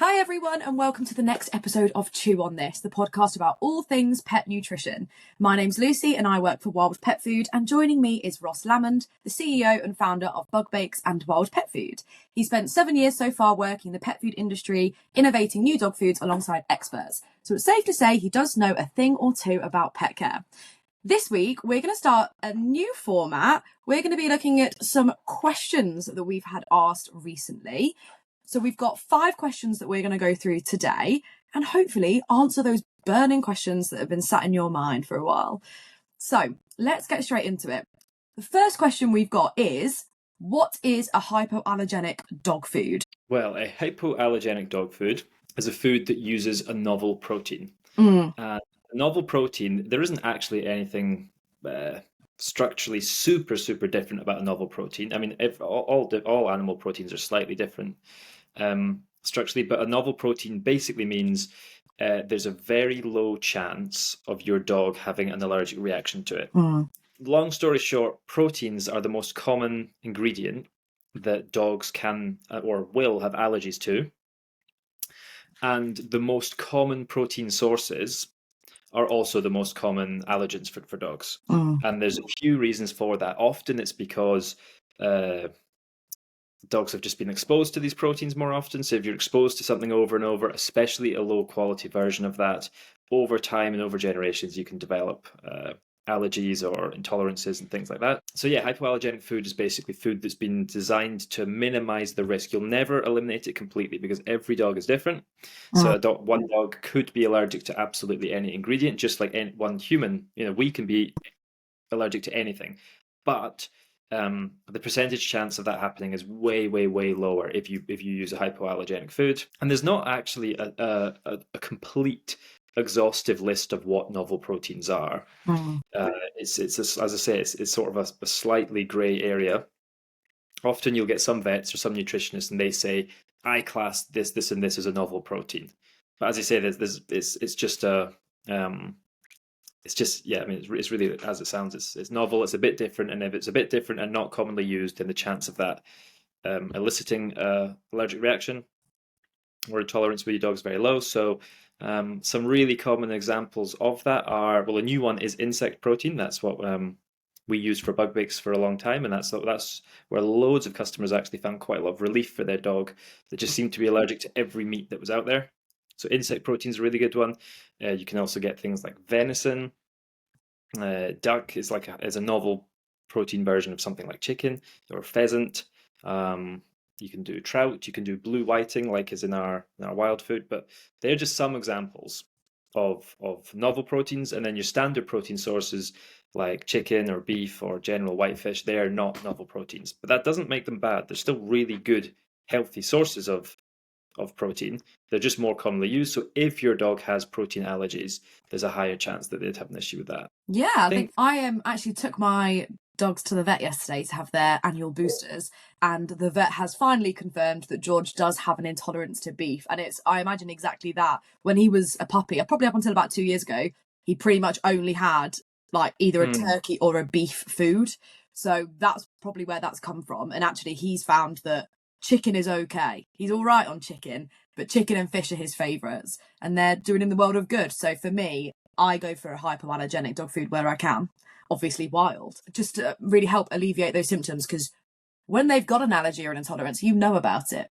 Hi everyone, and welcome to the next episode of Chew on This, the podcast about all things pet nutrition. My name's Lucy and I work for Wild Pet Food, and joining me is Ross Lamond, the CEO and founder of Bug Bakes and Wild Pet Food. He spent 7 years so far working in the pet food industry, innovating new dog foods alongside experts. So it's safe to say he does know a thing or two about pet care. This week, we're going to start a new format. We're going to be looking at some questions that we've had asked recently. So we've got 5 questions that we're going to go through today and hopefully answer those burning questions that have been sat in your mind for a while. So let's get straight into it. The first question we've got is, what is a hypoallergenic dog food? Well, a hypoallergenic dog food is a food that uses a novel protein. A novel protein, there isn't actually anything structurally super different about a novel protein. I mean, all animal proteins are slightly different structurally, but a novel protein basically means there's a very low chance of your dog having an allergic reaction to it. Long story short, proteins are the most common ingredient that dogs can or will have allergies to. And the most common protein sources are also the most common allergens for dogs. And there's a few reasons for that. Often it's because dogs have just been exposed to these proteins more often. So if you're exposed to something over and over, especially a low quality version of that, over time and over generations, you can develop allergies or intolerances and things like that. So yeah, hypoallergenic food is basically food that's been designed to minimize the risk. You'll never eliminate it completely because every dog is different. So one dog could be allergic to absolutely any ingredient, just like one human. We can be allergic to anything, but the percentage chance of that happening is way lower if you use a hypoallergenic food. And there's not actually a complete exhaustive list of what novel proteins are. It's as I say, it's sort of a slightly gray area. Often you'll get some vets or some nutritionists and they say, I class this and this as a novel protein. But as I say, it's just it's really, as it sounds, it's novel, it's a bit different, and if it's a bit different and not commonly used, then the chance of that eliciting allergic reaction or intolerance with your dog is very low. So some really common examples of that are, well, a new one is insect protein. That's what we used for Bug Bakes for a long time, and that's where loads of customers actually found quite a lot of relief for their dog that just seemed to be allergic to every meat that was out there. So insect protein is a really good one. You can also get things like venison. Duck is a novel protein version of something like chicken or pheasant. You can do trout. You can do blue whiting, like is in our wild food. But they're just some examples of novel proteins. And then your standard protein sources like chicken or beef or general whitefish, they are not novel proteins. But that doesn't make them bad. They're still really good, healthy sources of protein. They're just more commonly used. So if your dog has protein allergies, there's a higher chance that they'd have an issue with that. Yeah, I think I actually took my dogs to the vet yesterday to have their annual boosters, and the vet has finally confirmed that George does have an intolerance to beef. And I imagine exactly that. When he was a puppy, probably up until about 2 years ago, he pretty much only had like either a turkey or a beef food. So that's probably where that's come from. And actually he's found that chicken is okay. He's all right on chicken, but chicken and fish are his favourites, and they're doing him the world of good. So for me, I go for a hypoallergenic dog food where I can, obviously wild, just to really help alleviate those symptoms, because when they've got an allergy or an intolerance, you know about it.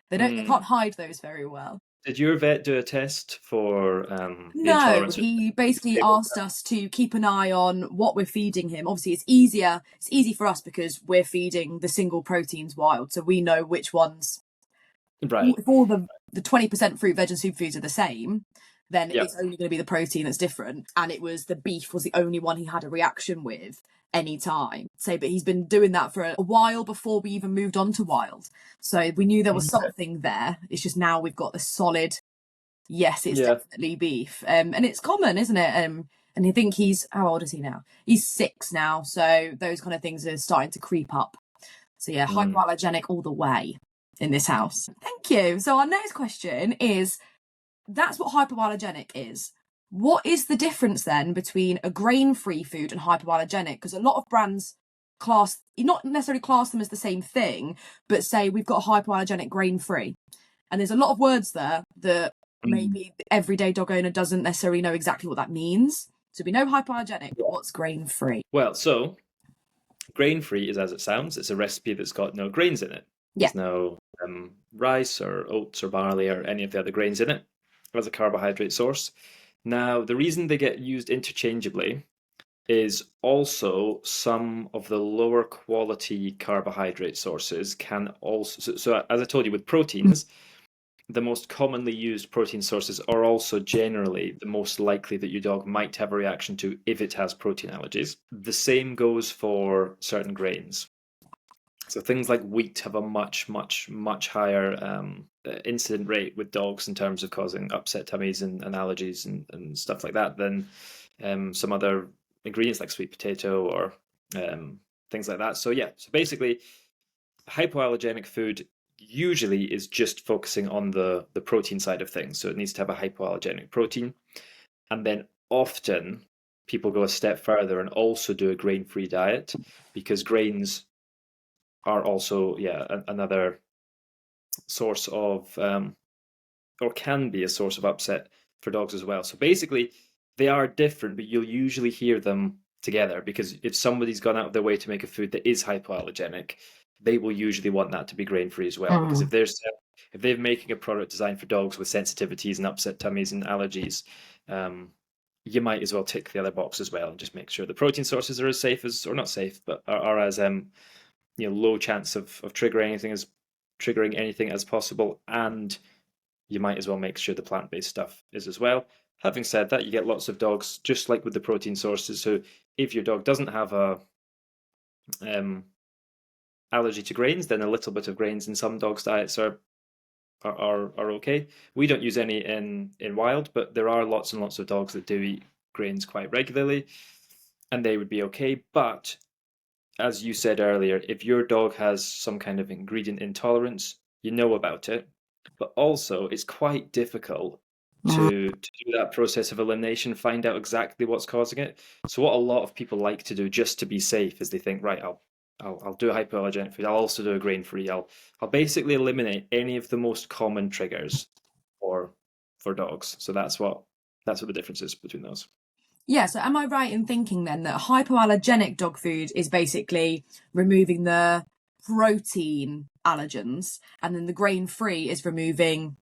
They can't hide those very well. Did your vet do a test for No, he basically asked us to keep an eye on what we're feeding him. Obviously, it's easy for us because we're feeding the single proteins wild, so we know which ones. Right. If all the 20% fruit, veg and superfoods are the same, then it's only going to be the protein that's different. And it was the beef was the only one he had a reaction with any time. But he's been doing that for a while before we even moved on to wild. So we knew there was something there. It's just now we've got the solid, yes, it's definitely beef. And it's common, isn't it? And I think how old is he now? He's 6 now. So those kind of things are starting to creep up. So yeah, hypoallergenic all the way in this house. Thank you. So our next question is, that's what hypoallergenic is. What is the difference then between a grain-free food and hypoallergenic? Because a lot of brands not necessarily class them as the same thing, but say we've got hypoallergenic grain-free. And there's a lot of words there that maybe the everyday dog owner doesn't necessarily know exactly what that means. So we know hypoallergenic, but what's grain-free? Well, so grain-free is as it sounds. It's a recipe that's got no grains in it. Yeah. There's no rice or oats or barley or any of the other grains in it as a carbohydrate source. Now, the reason they get used interchangeably is also some of the lower quality carbohydrate sources can also. So as I told you, with proteins, the most commonly used protein sources are also generally the most likely that your dog might have a reaction to if it has protein allergies. The same goes for certain grains. So things like wheat have a much, much, much higher incident rate with dogs in terms of causing upset tummies and allergies and stuff like that than some other ingredients like sweet potato or things like that. So yeah, so basically hypoallergenic food usually is just focusing on the protein side of things. So it needs to have a hypoallergenic protein. And then often people go a step further and also do a grain-free diet because grains are also, another source of, or can be a source of upset for dogs as well. So basically, they are different, but you'll usually hear them together because if somebody's gone out of their way to make a food that is hypoallergenic, they will usually want that to be grain-free as well. Because if they're making a product designed for dogs with sensitivities and upset tummies and allergies, you might as well tick the other box as well and just make sure the protein sources are as safe as, or not safe, but are as low chance of triggering anything as possible, and you might as well make sure the plant-based stuff is as well. Having said that, you get lots of dogs, just like with the protein sources. So if your dog doesn't have a allergy to grains, then a little bit of grains in some dogs' diets are okay. We don't use any in wild, but there are lots and lots of dogs that do eat grains quite regularly, and they would be okay. But as you said earlier, if your dog has some kind of ingredient intolerance, you know about it. But also, it's quite difficult to do that process of elimination, find out exactly what's causing it. So what a lot of people like to do just to be safe is they think, right, I'll do a hypoallergenic food. I'll also do a grain-free. I'll basically eliminate any of the most common triggers for dogs. So that's what the difference is between those. Yeah, so am I right in thinking then that hypoallergenic dog food is basically removing the protein allergens, and then the grain-free is removing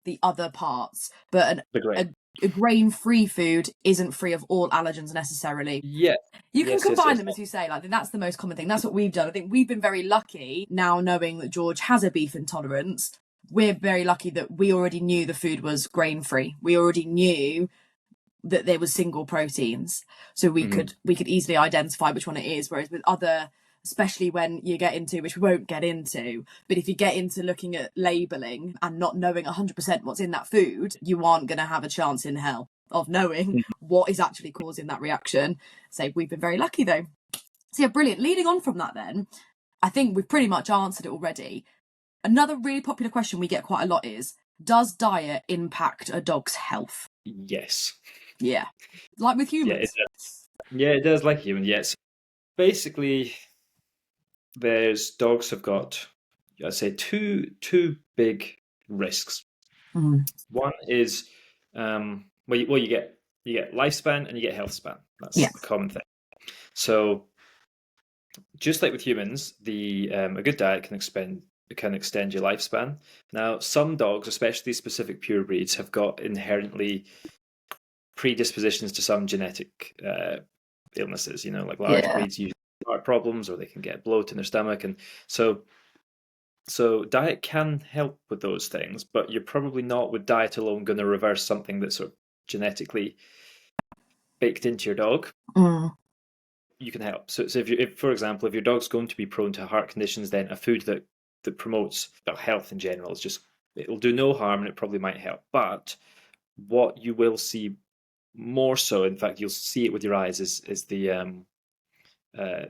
the other parts, but a grain-free food isn't free of all allergens necessarily. Yeah. You can combine them, as you say. Like, that's the most common thing. That's what we've done. I think we've been very lucky now knowing that George has a beef intolerance. We're very lucky that we already knew the food was grain-free. We already knew that there was single proteins, so we could easily identify which one it is. Whereas with other, especially when you get into, which we won't get into, but if you get into looking at labeling and not knowing 100% what's in that food, you aren't going to have a chance in hell of knowing what is actually causing that reaction. So we've been very lucky though. So yeah, brilliant. Leading on from that then, I think we've pretty much answered it already. Another really popular question we get quite a lot is, does diet impact a dog's health? Yes. Yeah. Like with humans. Yeah, it does, like humans, yes. Basically, dogs have got, I'd say, two big risks. One is, you get lifespan and you get health span. That's a common thing. So, just like with humans, a good diet can extend your lifespan. Now, some dogs, especially specific pure breeds, have got inherently predispositions to some genetic illnesses. Like large breeds usually heart problems, or they can get bloat in their stomach, and so diet can help with those things. But you're probably not, with diet alone, going to reverse something that's sort of genetically baked into your dog. You can help. So if, for example, if your dog's going to be prone to heart conditions, then a food that promotes health in general it'll do no harm, and it probably might help. But what you will see more so, in fact, you'll see it with your eyes, is the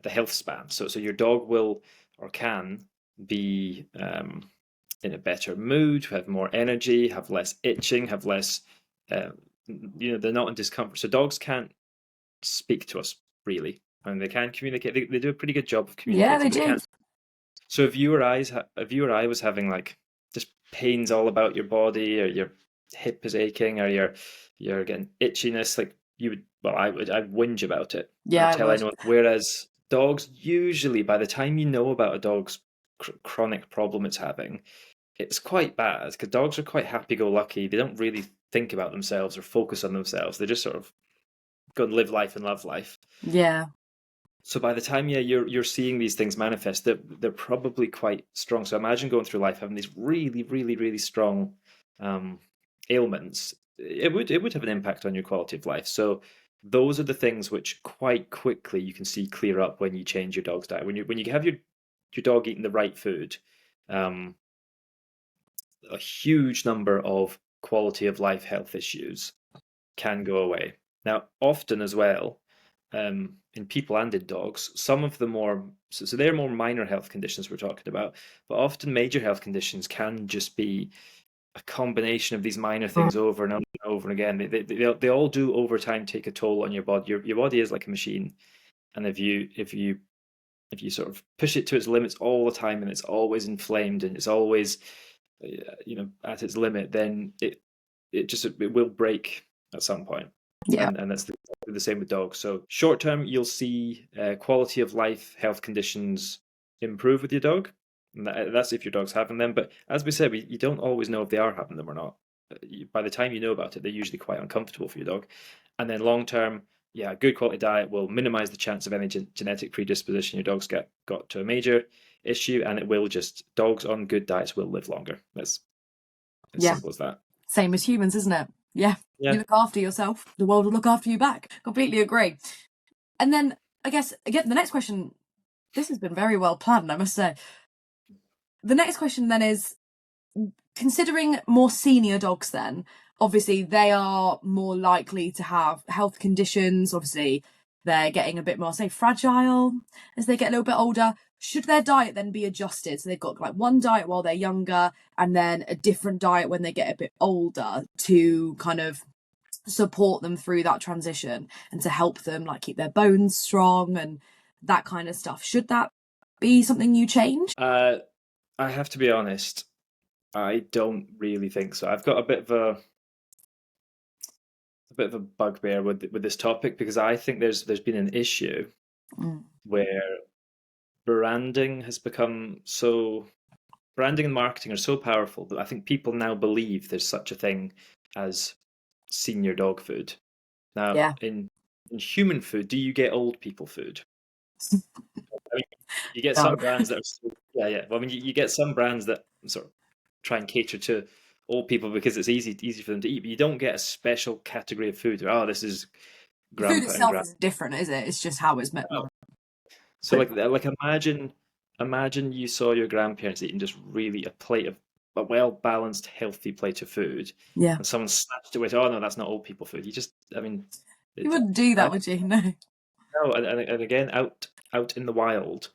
health span. So your dog will, or can, be in a better mood, have more energy, have less itching, have less, they're not in discomfort. So dogs can't speak to us really, and they can communicate. They do a pretty good job of communicating. Yeah, they do. So if you or I was having like just pains all about your body, or your hip is aching, or you're getting itchiness, like I'd whinge about it. Yeah, I'd I tell would. anyone. Whereas dogs, usually by the time you know about a dog's chronic problem it's having, it's quite bad, because dogs are quite happy-go-lucky. They don't really think about themselves or focus on themselves. They just sort of go and live life and love life. Yeah. So by the time, yeah, you're seeing these things manifest, they're probably quite strong. So imagine going through life having these really, really, really strong um, ailments. It would have an impact on your quality of life. So those are the things which quite quickly you can see clear up when you change your dog's diet. When you have your dog eating the right food, um, a huge number of quality of life health issues can go away. Now, often as well, in people and in dogs, some of the more so they're more minor health conditions we're talking about, but often major health conditions can just be a combination of these minor things over and over and over again. They all do over time take a toll on your body. Your body is like a machine, and if you sort of push it to its limits all the time, and it's always inflamed, and it's always at its limit, then it will break at some point. Yeah. And that's the same with dogs. So short term, you'll see quality of life health conditions improve with your dog, and that's if your dog's having them. But as we said, you don't always know if they are having them or not. By the time you know about it, they're usually quite uncomfortable for your dog. And then long term, yeah, a good quality diet will minimize the chance of any genetic predisposition your dog's got to a major issue, and it will just dogs on good diets will live longer. That's as Yeah. simple as that. Same as humans, isn't it? Yeah. Yeah. You look after yourself, the world will look after you back. Completely agree. And then I guess again the next question, this has been very well planned, I must say. The next question then is, considering more senior dogs then, obviously they are more likely to have health conditions. Obviously they're getting a bit more, say, fragile as they get a little bit older. Should their diet then be adjusted? So they've got like one diet while they're younger and then a different diet when they get a bit older, to kind of support them through that transition and to help them like keep their bones strong and that kind of stuff. Should that be something you change? I have to be honest. I don't really think so. I've got a bit of a bugbear with this topic, because I think there's been an issue where branding has become so branding and marketing are so powerful that I think people now believe there's such a thing as senior dog food. Now, Yeah. in human food, do you get old people food? I mean, you get No. some brands that are yeah. Well, I mean, you get some brands that sort of try and cater to old people because it's easy for them to eat, but you don't get a special category of food. Oh, this is The food grandpa and itself grandma. isn't different, is it? It's just how it's meant. So like imagine you saw your grandparents eating just really a well balanced, healthy plate of food, Yeah. and someone snatched it away. Oh no, that's not old people food. I mean, You wouldn't do I that, would you? No. know, and again, out in the wild,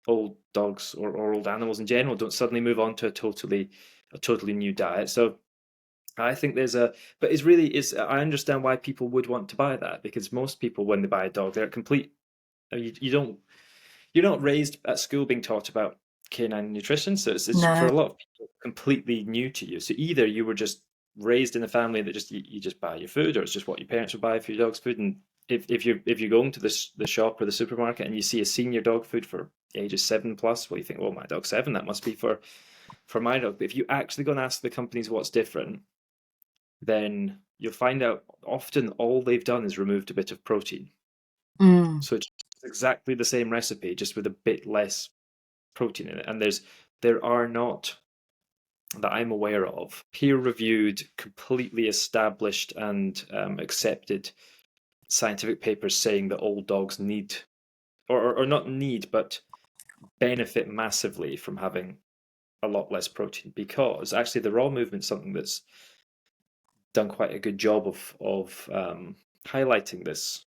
old dogs or old animals in general don't suddenly move on to a totally new diet. So I think but I understand why people would want to buy that, because most people, when they buy a dog, they're complete. You're not raised at school being taught about canine nutrition, so it's for No. a lot of people completely new to you. So either you were just raised in a family that you just buy your food, or it's just what your parents would buy for your dog's food. And if you're going to the shop or the supermarket and you see a senior dog food for ages 7+, well, you think, well, my dog's 7, that must be for my dog. But if you actually go and ask the companies what's different, then you'll find out often all they've done is removed a bit of protein. So it's exactly the same recipe, just with a bit less protein in it. And there are not, that I'm aware of, peer-reviewed, completely established and accepted scientific papers saying that all dogs need, or not need, but benefit massively from having a lot less protein, because actually the raw movement is something that's done quite a good job of highlighting this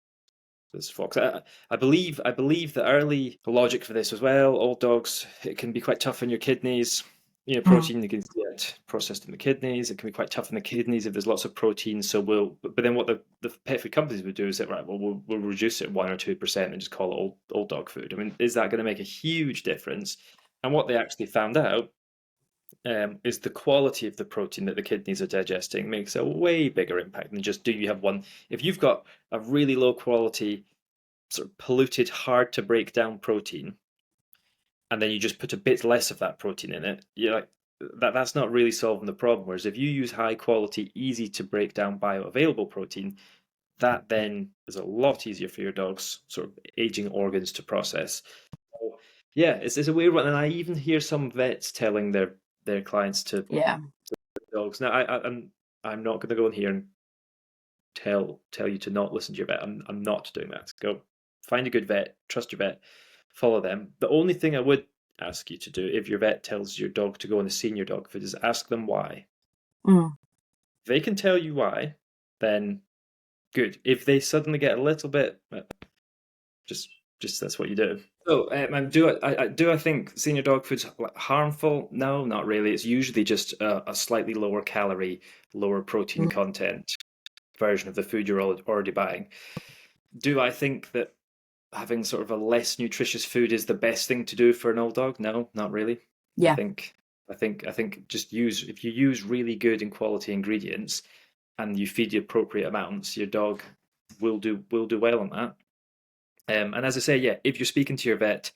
fox. I believe the early logic for this was, well, old dogs, it can be quite tough on your kidneys. Protein you can get processed in the kidneys. It can be quite tough in the kidneys if there's lots of protein. So but then what the pet food companies would do is say, right, well, we'll reduce it 1 or 2% and just call it old dog food. I mean, is that going to make a huge difference? And what they actually found out is the quality of the protein that the kidneys are digesting makes a way bigger impact than just do you have one. If you've got a really low quality, sort of polluted, hard to break down protein, and then you just put a bit less of that protein in it, you're like, that's not really solving the problem. Whereas if you use high quality, easy to break down bioavailable protein, that then is a lot easier for your dog's sort of aging organs to process. So, yeah, it's a weird one, and I even hear some vets telling their clients to Yeah. dogs. Now, I'm not going to go in here and tell you to not listen to your vet. I'm not doing that. Go find a good vet, trust your vet, follow them. The only thing I would ask you to do if your vet tells your dog to go on a senior dog food is ask them why. Mm. If they can tell you why, then good. If they suddenly get a little bit, just that's what you do. So, do I think senior dog food's harmful? No, not really. It's usually just a slightly lower calorie, lower protein content version of the food you're already buying. Do I think that having sort of a less nutritious food is the best thing to do for an old dog? No, not really. Yeah. I think just if you use really good and quality ingredients and you feed the appropriate amounts, your dog will do well on that. And as I say, yeah, if you're speaking to your vet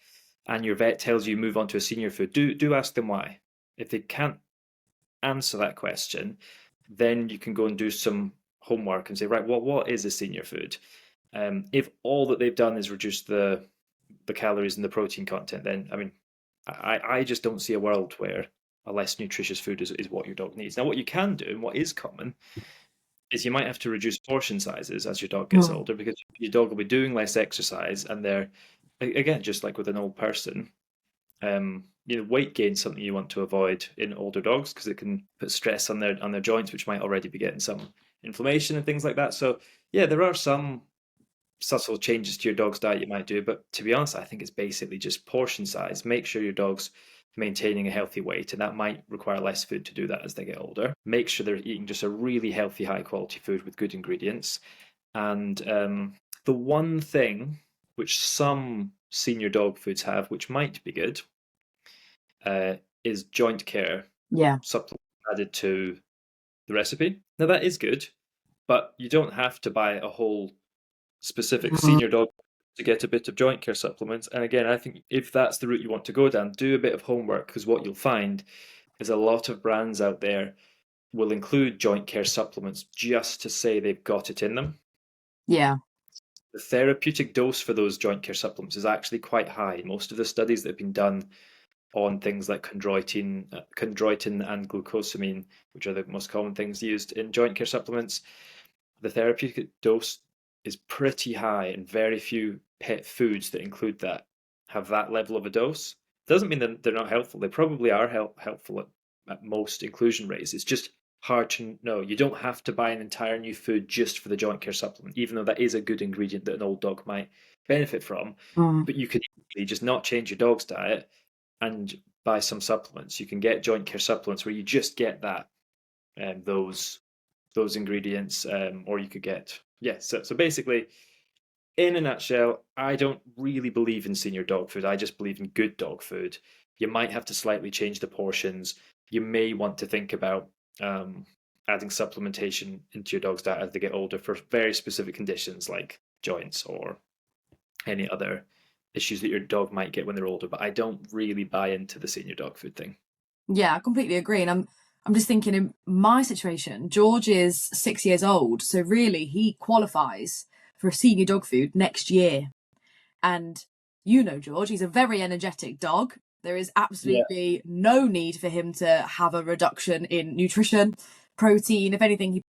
and your vet tells you move on to a senior food, do ask them why. If they can't answer that question, then you can go and do some homework and say, right, well, what is a senior food? If all that they've done is reduce the calories and the protein content, then I mean, I just don't see a world where a less nutritious food is what your dog needs. Now, what you can do and what is common is you might have to reduce portion sizes as your dog gets older, because your dog will be doing less exercise, and they're, again, just like with an old person, weight gain is something you want to avoid in older dogs because it can put stress on their joints, which might already be getting some inflammation and things like that. So yeah, there are some subtle changes to your dog's diet you might do, but to be honest, I think it's basically just portion size. Make sure your dog's maintaining a healthy weight, and that might require less food to do that as they get older. Make sure they're eating just a really healthy, high quality food with good ingredients. And the one thing which some senior dog foods have, which might be good, is joint care supplement added to the recipe. Now that is good, but you don't have to buy a whole specific senior dog to get a bit of joint care supplements. And again, I think if that's the route you want to go down, do a bit of homework, because what you'll find is a lot of brands out there will include joint care supplements just to say they've got it in them. Yeah. The therapeutic dose for those joint care supplements is actually quite high. Most of the studies that have been done on things like chondroitin and glucosamine, which are the most common things used in joint care supplements, the therapeutic dose is pretty high, and very few pet foods that include that have that level of a dose. Doesn't mean that they're not helpful. They probably are helpful at most inclusion rates. It's just hard to know. You don't have to buy an entire new food just for the joint care supplement, even though that is a good ingredient that an old dog might benefit from. But you can easily just not change your dog's diet and buy some supplements. You can get joint care supplements where you just get that those ingredients, or you could get so basically, in a nutshell, I don't really believe in senior dog food. I just believe in good dog food. You might have to slightly change the portions. You may want to think about adding supplementation into your dog's diet as they get older for very specific conditions like joints or any other issues that your dog might get when they're older. But I don't really buy into the senior dog food thing. Yeah, I completely agree. And I'm just thinking, in my situation, George is 6 years old, so really he qualifies for a senior dog food next year. And George, he's a very energetic dog. There is absolutely no need for him to have a reduction in nutrition, protein. If anything, he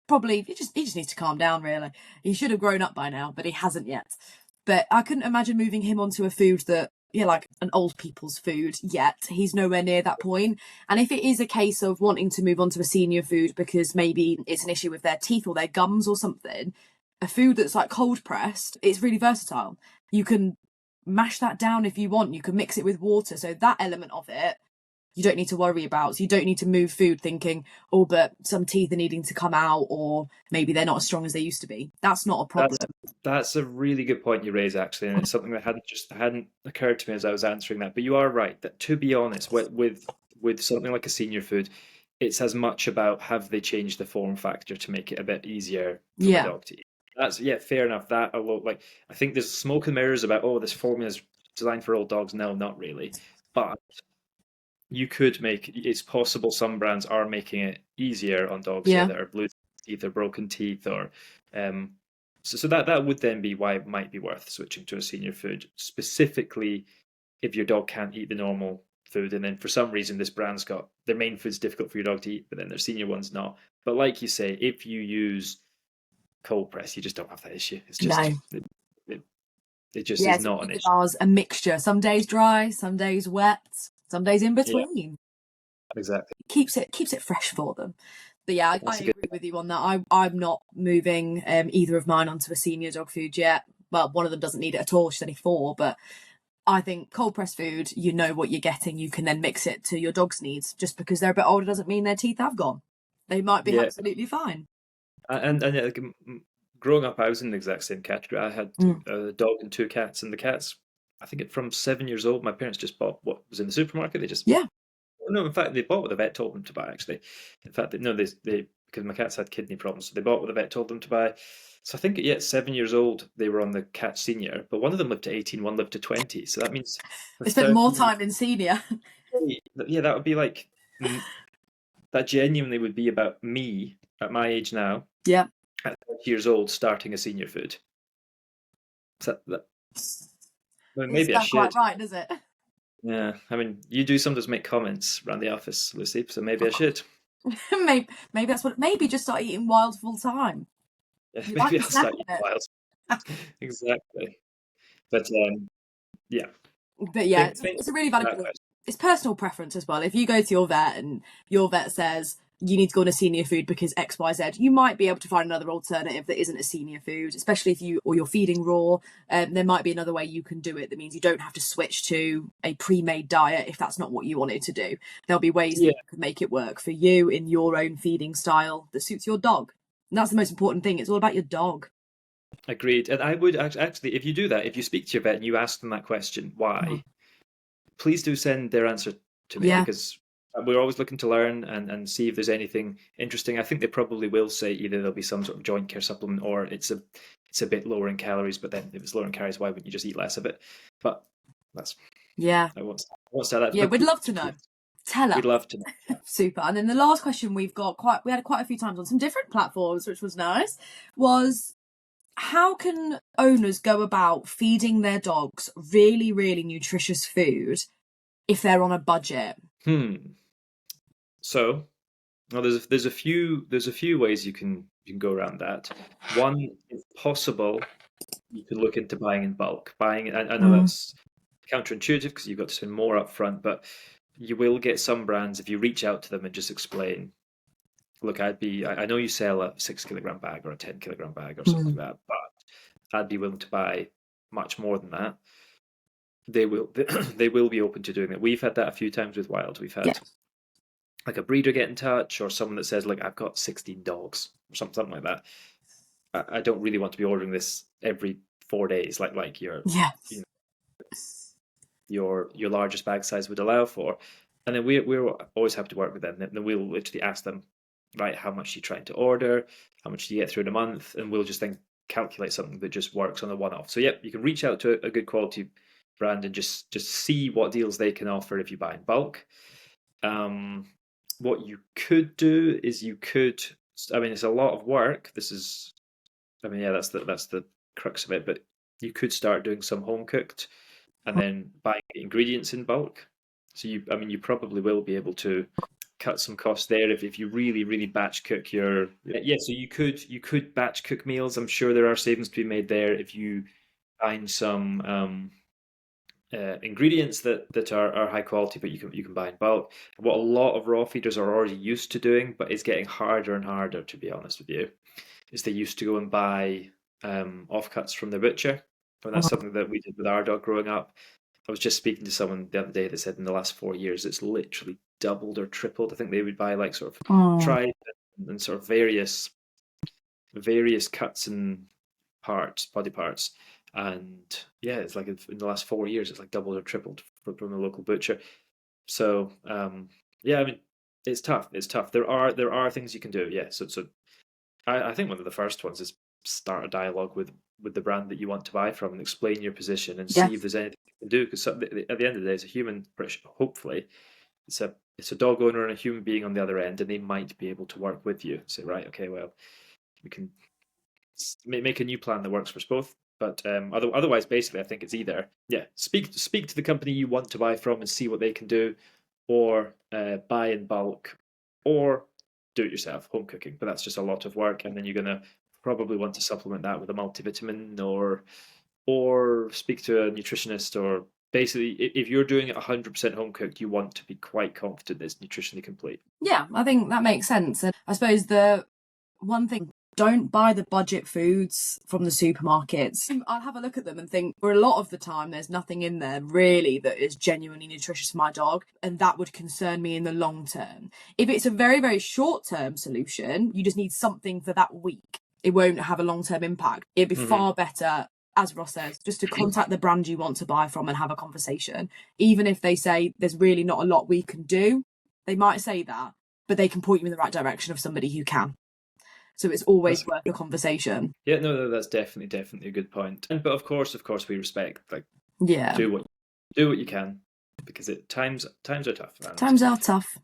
probably he just needs to calm down, really. He should have grown up by now, but he hasn't yet. But I couldn't imagine moving him onto a food that, like an old people's food yet. He's nowhere near that point. And if it is a case of wanting to move on to a senior food because maybe it's an issue with their teeth or their gums or something, a food that's like cold pressed, it's really versatile. You can mash that down if you want. You can mix it with water. So that element of it, you don't need to worry about. So you don't need to move food thinking, oh, but some teeth are needing to come out, or maybe they're not as strong as they used to be. That's not a problem. That's a really good point you raise, actually, and it's something that hadn't occurred to me as I was answering that. But you are right that, to be honest, with with something like a senior food, it's as much about have they changed the form factor to make it a bit easier for my Yeah. dog to eat. That's fair enough. That a lot like I think there's smoke and mirrors about this formula is designed for old dogs. No, not really. But you could make it's possible some brands are making it easier on dogs, Yeah. that are blue teeth or broken teeth or so that would then be why it might be worth switching to a senior food, specifically if your dog can't eat the normal food, and then for some reason this brand's got their main food's difficult for your dog to eat, but then their senior one's not. But like you say, if you use cold press, you just don't have that issue. It's just No. it just Yeah, is so not an keep issue. ours a mixture. Some days dry, some days wet, some days in Yeah, between. exactly. Keeps it fresh for them. But yeah, I That's a good. agree with you on that. I'm not moving either of mine onto a senior dog food yet. Well, one of them doesn't need it at all. She's only 4, but I think cold pressed food, you know what you're getting. You can then mix it to your dog's needs. Just because they're a bit older doesn't mean their teeth have gone. They might be Yeah, absolutely fine. and yeah, growing up, I was in the exact same category. I had Mm. a dog and 2 cats, and the cats, I think from 7 years old, my parents just bought what was in the supermarket. They just Yeah. no, in fact, they bought what the vet told them to buy. Actually, in fact, no, they because my cats had kidney problems, so they bought what the vet told them to buy. So I think at 7 years old, they were on the cat senior, but one of them lived to 18, one lived to 20. So that means for They spent more 30, time in senior. yeah, that would be like that genuinely would be about me at my age now, Yeah. at 30 years old, starting a senior food. So well, Doesn't maybe I sound quite should. right, does it? Yeah, I mean, you do sometimes make comments around the office, Lucy, so maybe I should. Maybe that's what. Maybe just start eating wild full time. Yeah, You like maybe the I'll snack start eating on it. wild. Exactly. But yeah, But yeah, think it's a really valid that point. way. It's personal preference as well. If you go to your vet and your vet says you need to go on a senior food because X, Y, Z, you might be able to find another alternative that isn't a senior food, especially if you're feeding raw. There might be another way you can do it that means you don't have to switch to a pre-made diet if that's not what you wanted to do. There'll be ways that Yeah, you can make it work for you in your own feeding style that suits your dog. And that's the most important thing. It's all about your dog. agreed. And I would actually, if you do that, if you speak to your vet and you ask them that question, Mm. why, please do send their answer to me, Yeah. because we're always looking to learn and see if there's anything interesting. I think they probably will say either there'll be some sort of joint care supplement or it's a bit lower in calories, but then if it's lower in calories, why wouldn't you just eat less of it? But that's Yeah. I won't say that. Yeah, But we'd love to know. Tell we'd us. love to know. Super. And then the last question we had quite a few times on some different platforms, which was nice, was how can owners go about feeding their dogs really, really nutritious food if they're on a budget? So, well, there's a few ways you can go around that. One, if possible, you can look into buying in bulk. Buying, I know Mm. that's counterintuitive because you've got to spend more up front, but you will get some brands if you reach out to them and just explain, look, I know you sell a 6 kilogram bag or a 10 kilogram bag or something like that, but I'd be willing to buy much more than that. They will they will be open to doing it. We've had that a few times with Wild. We've Yeah. had like a breeder get in touch or someone that says, like, I've got 16 dogs or something like that. I don't really want to be ordering this every 4 days, like Yeah. you know, your largest bag size would allow for. And then we're always have to work with them. Then we'll literally ask them, right, how much are you trying to order? How much do you get through in a month? And we'll just then calculate something that just works on a one-off. So yep, you can reach out to a good quality brand and just see what deals they can offer if you buy in bulk. What you could do is I mean, it's a lot of work. Yeah, that's the crux of it. But you could start doing some home cooked and then buying ingredients in bulk. So you probably will be able to cut some costs there if you really, really batch cook your. Yeah, so you could batch cook meals. I'm sure there are savings to be made there if you find some ingredients that are high quality, but you can buy in bulk. What a lot of raw feeders are already used to doing, but it's getting harder and harder, to be honest with you, is they used to go and buy offcuts from the butcher. And that's something that we did with our dog growing up. I was just speaking to someone the other day that said in the last 4 years it's literally doubled or tripled. I think they would buy like sort of Oh. tripe and sort of various cuts and body parts. And yeah, it's like in the last 4 years, it's like doubled or tripled from the local butcher. So Yeah, I mean, it's tough. It's tough. There are things you can do. Yeah. So I think one of the first ones is start a dialogue with the brand that you want to buy from and explain your position and Yeah. see if there's anything you can do. Because at the end of the day, it's a human, hopefully, it's a dog owner and a human being on the other end, and they might be able to work with you. Say, right, okay, well, we can make a new plan that works for us both. But otherwise, basically, I think it's either speak to the company you want to buy from and see what they can do, or buy in bulk, or do it yourself, home cooking. But that's just a lot of work, and then you're gonna probably want to supplement that with a multivitamin, or speak to a nutritionist, or basically, if you're doing it 100% home cooked, you want to be quite confident that it's nutritionally complete. Yeah, I think that makes sense. And I suppose the one thing, don't buy the budget foods from the supermarkets. I'll have a look at them and think, for a lot of the time, there's nothing in there really that is genuinely nutritious for my dog. And that would concern me in the long term. If it's a very, very short term solution, you just need something for that week. It won't have a long term impact. It'd be far better, as Ross says, just to contact the brand you want to buy from and have a conversation. Even if they say there's really not a lot we can do, they might say that, but they can point you in the right direction of somebody who can. So it's always worth a conversation. Yeah, no, that's definitely a good point. But of course, we respect, like, Yeah, do what you can, because times are tough. times are tough.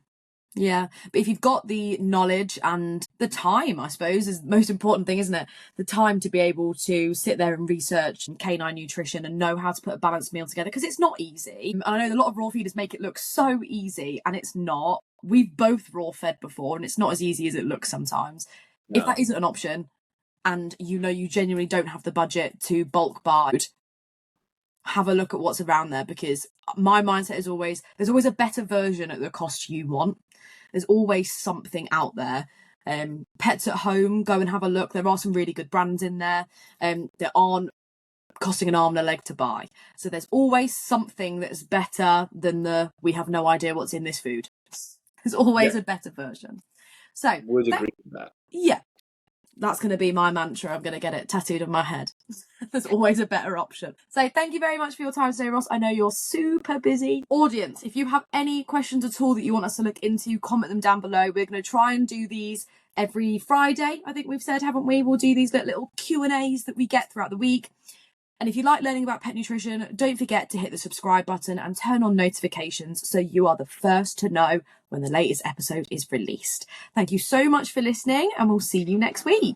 Yeah, but if you've got the knowledge and the time, I suppose, is the most important thing, isn't it? The time to be able to sit there and research canine nutrition and know how to put a balanced meal together, because it's not easy. And I know a lot of raw feeders make it look so easy, and it's not. We've both raw fed before, and it's not as easy as it looks sometimes. No. If that isn't an option, and you know you genuinely don't have the budget to bulk buy, have a look at what's around there, because my mindset is always, there's always a better version at the cost you want. There's always something out there. Pets at Home, go and have a look. There are some really good brands in there that aren't costing an arm and a leg to buy. So there's always something that's better than we have no idea what's in this food. There's always a better version. So would agree with that. Yeah, that's going to be my mantra. I'm going to get it tattooed on my head. There's always a better option. So thank you very much for your time today, Ross. I know you're super busy. Audience, if you have any questions at all that you want us to look into, comment them down below. We're going to try and do these every Friday, I think we've said, haven't we? We'll do these little Q&As that we get throughout the week. And if you like learning about pet nutrition, don't forget to hit the subscribe button and turn on notifications so you are the first to know when the latest episode is released. Thank you so much for listening, and we'll see you next week.